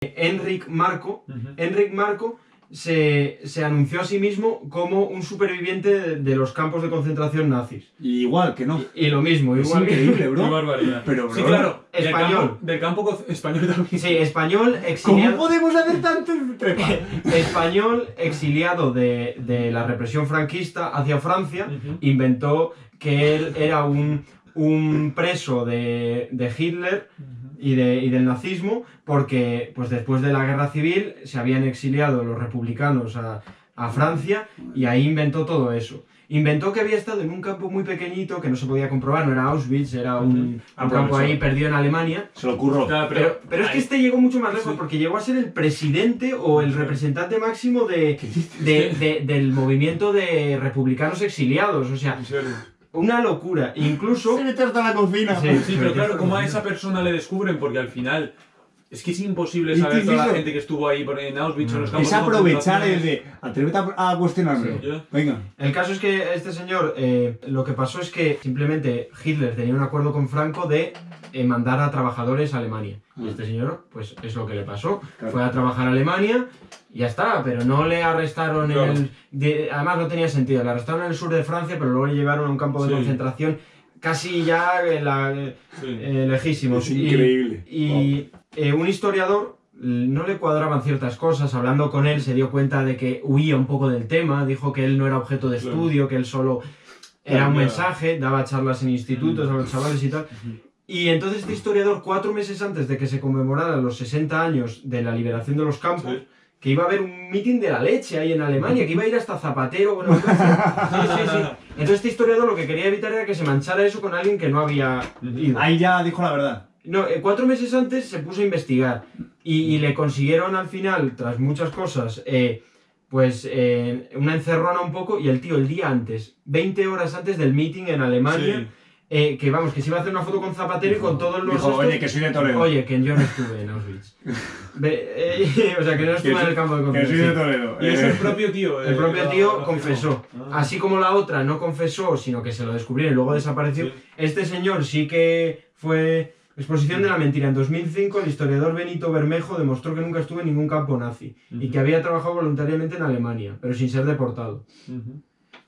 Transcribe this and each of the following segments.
Enric Marco. Enric Marco se anunció a sí mismo como un superviviente de los campos de concentración nazis. Y igual que no. Y lo mismo, es igual. Increíble, bro. Qué barbaridad. Pero, bro, sí, claro. Español. Del campo español también. Sí, español exiliado. ¿Cómo podemos hacer tanto trepa? Español exiliado de la represión franquista hacia Francia, inventó que él era un preso de Hitler y del nazismo, porque pues después de la guerra civil se habían exiliado los republicanos a Francia y ahí inventó todo eso. Inventó que había estado en un campo muy pequeñito que no se podía comprobar, no era Auschwitz, era un campo ahí perdido en Alemania. Se lo ocurrió. Claro, Pero es que este llegó mucho más lejos porque llegó a ser el presidente o el representante máximo del movimiento de republicanos exiliados. O sea, ¿En serio? una locura. Incluso... Se mete hasta la cocina. Sí, pero claro, ¿cómo a esa persona le descubren? Porque al final es que es imposible saber toda la gente que estuvo ahí en Auschwitz o en los campos Es aprovechar de de atrévete a cuestionarme. Sí. Venga. El caso es que este señor, lo que pasó es que simplemente Hitler tenía un acuerdo con Franco de mandar a trabajadores a Alemania. Y este señor, pues es lo que le pasó. Claro. Fue a trabajar a Alemania y ya está, pero no le arrestaron Claro. además no tenía sentido, le arrestaron en el sur de Francia, pero luego le llevaron a un campo de concentración casi ya lejísimo. Es increíble. Y un historiador no le cuadraban ciertas cosas, hablando con él se dio cuenta de que huía un poco del tema, dijo que él no era objeto de estudio, que él solo era un mensaje, daba charlas en institutos a los chavales y tal. Y entonces este historiador, 4 meses antes de que se conmemoraran los 60 años de la liberación de los campos, que iba a haber un mitin de la leche ahí en Alemania, que iba a ir hasta Zapatero. Bueno, sí. Entonces este historiador lo que quería evitar era que se manchara eso con alguien que no había ido. Ahí ya dijo la verdad. No, 4 meses antes se puso a investigar y le consiguieron al final, tras muchas cosas, una encerrona un poco, y el tío el día antes, 20 horas antes del meeting en Alemania, que vamos, que se iba a hacer una foto con Zapatero y con todos los... Dijo, oye, que soy de Toledo. Oye, que yo no estuve en Auschwitz. O sea, que no estuve en el campo de Que soy de concentración. Toledo. Y eso el propio tío. El propio tío lo confesó. afirmó. Así como la otra no confesó, sino que se lo descubrieron y luego desapareció, Sí. este señor sí que fue... Exposición de la mentira. En 2005 el historiador Benito Bermejo demostró que nunca estuvo en ningún campo nazi y que había trabajado voluntariamente en Alemania, pero sin ser deportado.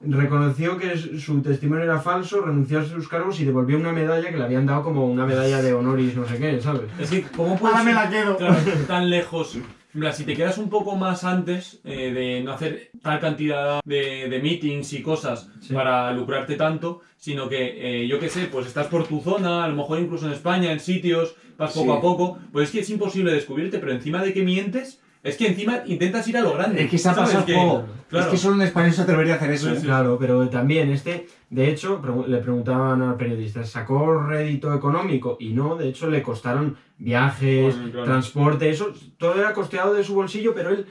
Reconoció que su testimonio era falso, renunció a sus cargos y devolvió una medalla que le habían dado como una medalla de honoris no sé qué, ¿sabes? Es que, ¿cómo puedes Ahora me ir la quedo. tan lejos? Mira, si te quedas un poco más antes de no hacer tal cantidad de meetings y cosas para lucrarte tanto, sino que, yo qué sé, pues estás por tu zona, a lo mejor incluso en España, en sitios, vas poco a poco, pues es que es imposible descubrirte, pero encima de que mientes, es que encima intentas ir a lo grande. Es que se ha pasado juego. Claro. Es que solo un español se atrevería a hacer eso. Sí. Claro, pero también de hecho, le preguntaban al periodista, ¿sacó rédito económico? Y no, de hecho le costaron viajes, Claro. transporte, eso, todo era costeado de su bolsillo, pero él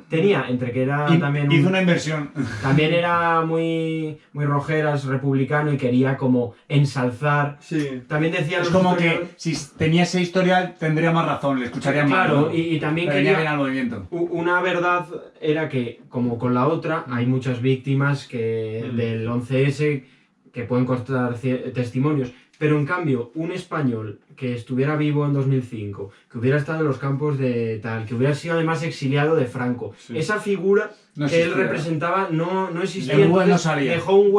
tenía, entre que era también... Hizo una inversión. También era muy rojeras, republicano y quería como ensalzar. Sí. También decía Es los como que historiadores- si tenía ese historial tendría más razón, le escucharían más. Claro, ¿no? y también Pero venía bien quería... al movimiento. Una verdad era que, como con la otra, hay muchas víctimas del 11S que pueden costar testimonios, pero en cambio, un español que estuviera vivo en 2005, que hubiera estado en los campos de tal, que hubiera sido además exiliado de Franco, esa figura No que él existía. representaba no existía, El hueco no entonces salía. dejó un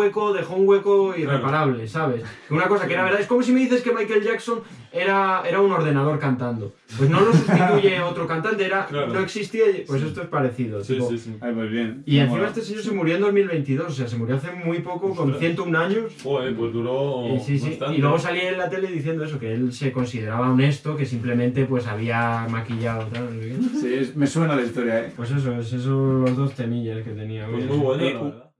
hueco irreparable, ¿sabes? Una cosa que era verdad, es como si me dices que Michael Jackson era un ordenador cantando, pues no lo sustituye otro cantante, no existía, pues esto es parecido. Sí, tipo. sí. Ay, pues bien. Y encima este señor se murió en 2022, o sea, se murió hace muy poco, con 101 años. Joder, pues duró Sí. bastante. Y luego salía en la tele diciendo eso, que él se consideraba honesto, que simplemente pues había maquillado tal, no sé qué. Sí, me suena la historia, Pues eso, esos los dos temillas que tenía. Pues muy bueno, la verdad.